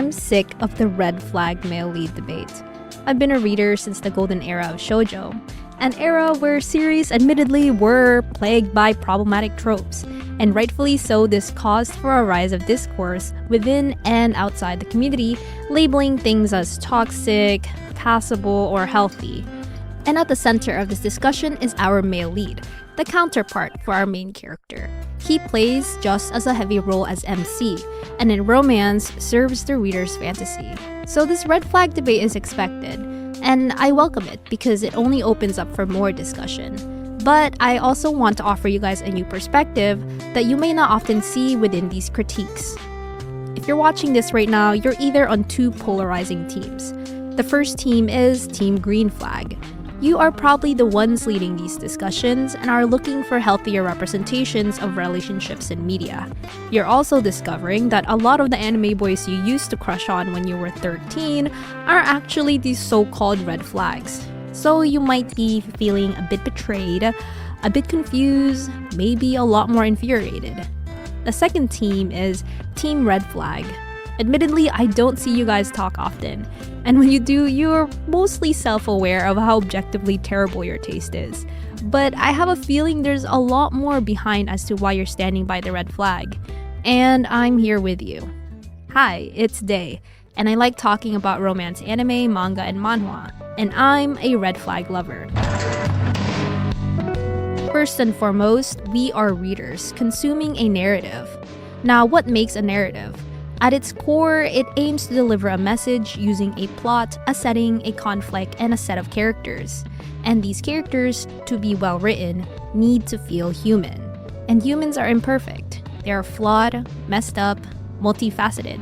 I'm sick of the red flag male lead debate. I've been a reader since the golden era of shoujo, an era where series admittedly were plagued by problematic tropes, and rightfully so. This caused for a rise of discourse within and outside the community, labeling things as toxic, passable, or healthy. And at the center of this discussion is our male lead, the counterpart for our main character. He plays just as a heavy role as MC, and in romance serves the reader's fantasy. So this red flag debate is expected, and I welcome it because it only opens up for more discussion. But I also want to offer you guys a new perspective that you may not often see within these critiques. If you're watching this right now, you're either on two polarizing teams. The first team is Team Green Flag. You are probably the ones leading these discussions and are looking for healthier representations of relationships in media. You're also discovering that a lot of the anime boys you used to crush on when you were 13 are actually these so-called red flags. So you might be feeling a bit betrayed, a bit confused, maybe a lot more infuriated. The second team is Team Red Flag. Admittedly, I don't see you guys talk often, and when you do, you're mostly self-aware of how objectively terrible your taste is. But I have a feeling there's a lot more behind as to why you're standing by the red flag, and I'm here with you. Hi, it's Day, and I like talking about romance anime, manga, and manhwa, and I'm a red flag lover. First and foremost, we are readers, consuming a narrative. Now, what makes a narrative? At its core, it aims to deliver a message using a plot, a setting, a conflict, and a set of characters. And these characters, to be well written, need to feel human. And humans are imperfect. They are flawed, messed up, multifaceted.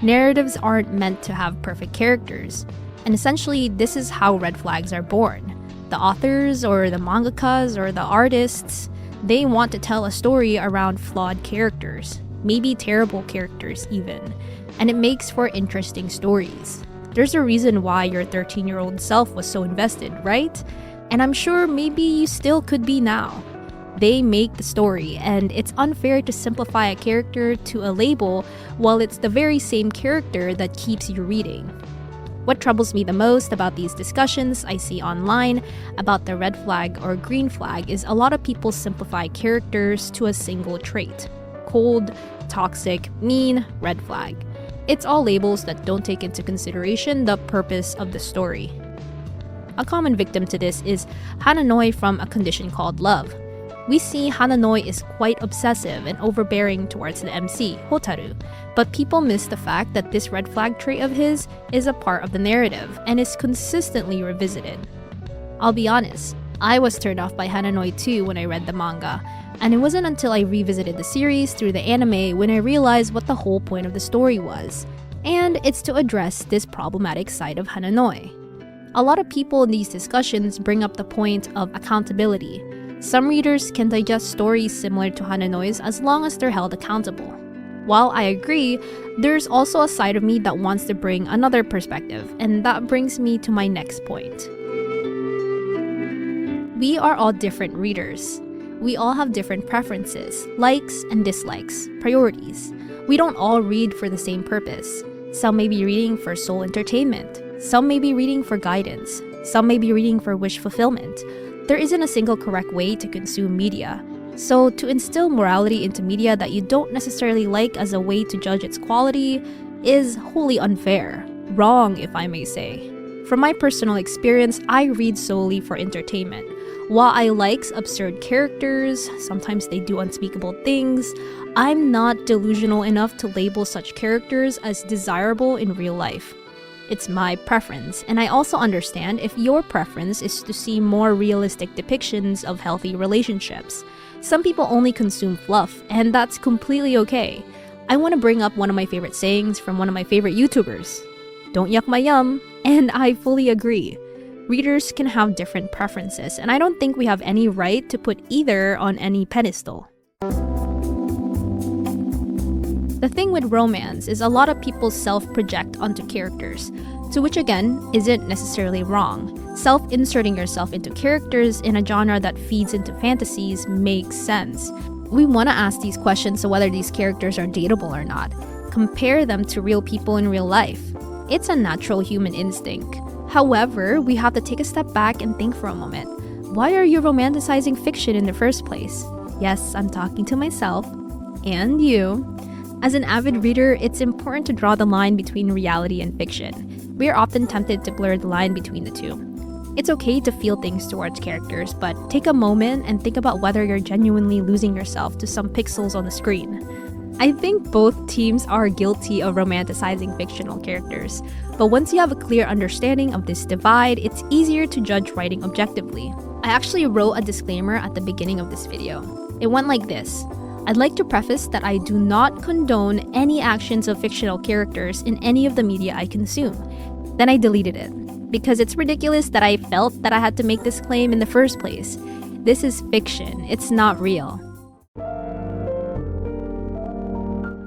Narratives aren't meant to have perfect characters. And essentially, this is how red flags are born. The authors, or the mangakas, or the artists, they want to tell a story around flawed characters. Maybe terrible characters even, and it makes for interesting stories. There's a reason why your 13-year-old self was so invested, right? And I'm sure maybe you still could be now. They make the story, and it's unfair to simplify a character to a label while it's the very same character that keeps you reading. What troubles me the most about these discussions I see online about the red flag or green flag is a lot of people simplify characters to a single trait. Cold, toxic, mean, red flag. It's all labels that don't take into consideration the purpose of the story. A common victim to this is Hananoi from A Condition Called Love. We see Hananoi is quite obsessive and overbearing towards the MC, Hotaru, but people miss the fact that this red flag trait of his is a part of the narrative and is consistently revisited. I'll be honest, I was turned off by Hananoi too when I read the manga, and it wasn't until I revisited the series through the anime when I realized what the whole point of the story was. And it's to address this problematic side of Hananoi. A lot of people in these discussions bring up the point of accountability. Some readers can digest stories similar to Hananoi's as long as they're held accountable. While I agree, there's also a side of me that wants to bring another perspective, and that brings me to my next point. We are all different readers. We all have different preferences, likes and dislikes, priorities. We don't all read for the same purpose. Some may be reading for soul entertainment. Some may be reading for guidance. Some may be reading for wish fulfillment. There isn't a single correct way to consume media. So to instill morality into media that you don't necessarily like as a way to judge its quality is wholly unfair. Wrong, if I may say. From my personal experience, I read solely for entertainment. While I like absurd characters, sometimes they do unspeakable things, I'm not delusional enough to label such characters as desirable in real life. It's my preference, and I also understand if your preference is to see more realistic depictions of healthy relationships. Some people only consume fluff, and that's completely okay. I want to bring up one of my favorite sayings from one of my favorite YouTubers. Don't yuck my yum, and I fully agree. Readers can have different preferences, and I don't think we have any right to put either on any pedestal. The thing with romance is a lot of people self-project onto characters, to which again, isn't necessarily wrong. Self-inserting yourself into characters in a genre that feeds into fantasies makes sense. We want to ask these questions of whether these characters are dateable or not. compare them to real people in real life. It's a natural human instinct. However, we have to take a step back and think for a moment. Why are you romanticizing fiction in the first place? Yes, I'm talking to myself and you. As an avid reader, it's important to draw the line between reality and fiction. We are often tempted to blur the line between the two. It's okay to feel things towards characters, but take a moment and think about whether you're genuinely losing yourself to some pixels on the screen. I think both teams are guilty of romanticizing fictional characters, but once you have a clear understanding of this divide, it's easier to judge writing objectively. I actually wrote a disclaimer at the beginning of this video. It went like this. I'd like to preface that I do not condone any actions of fictional characters in any of the media I consume. Then I deleted it, because it's ridiculous that I felt that I had to make this claim in the first place. This is fiction, it's not real.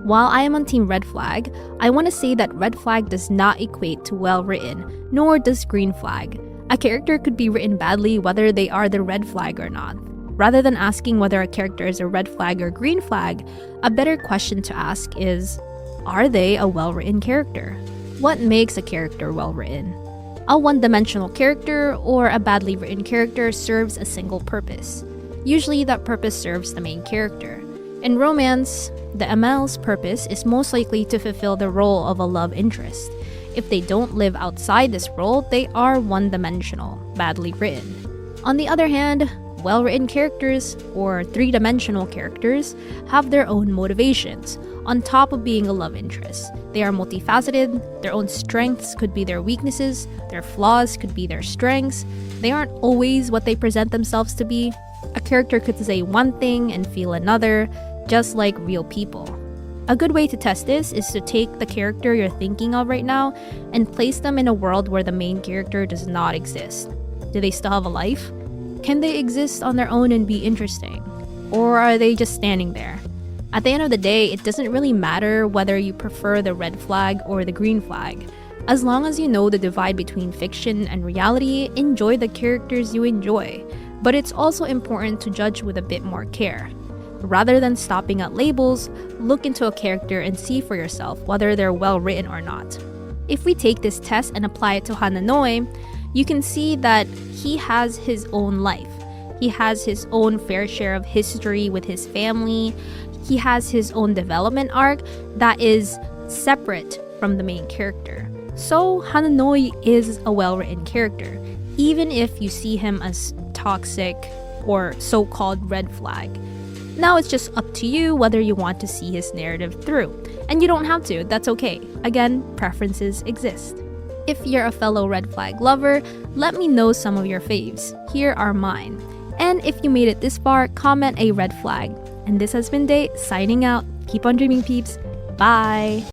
While I am on Team Red Flag, I want to say that red flag does not equate to well written, nor does green flag. A character could be written badly whether they are the red flag or not. Rather than asking whether a character is a red flag or green flag, a better question to ask is, are they a well-written character? What makes a character well-written? A one-dimensional character or a badly written character serves a single purpose. Usually that purpose serves the main character. In romance, the ML's purpose is most likely to fulfill the role of a love interest. If they don't live outside this role, they are one-dimensional, badly written. On the other hand, well-written characters, or three-dimensional characters, have their own motivations, on top of being a love interest. They are multifaceted, their own strengths could be their weaknesses, their flaws could be their strengths. They aren't always what they present themselves to be. A character could say one thing and feel another, just like real people. A good way to test this is to take the character you're thinking of right now and place them in a world where the main character does not exist. Do they still have a life? Can they exist on their own and be interesting? Or are they just standing there? At the end of the day, it doesn't really matter whether you prefer the red flag or the green flag. As long as you know the divide between fiction and reality, enjoy the characters you enjoy. But it's also important to judge with a bit more care. Rather than stopping at labels, look into a character and see for yourself whether they're well written or not. If we take this test and apply it to Hananoi, you can see that he has his own life. He has his own fair share of history with his family. He has his own development arc that is separate from the main character. So Hananoi is a well-written character, even if you see him as toxic or so-called red flag. Now it's just up to you whether you want to see his narrative through. And you don't have to, that's okay. Again, preferences exist. If you're a fellow red flag lover, let me know some of your faves. Here are mine. And if you made it this far, comment a red flag. And this has been Day signing out. Keep on dreaming, peeps. Bye!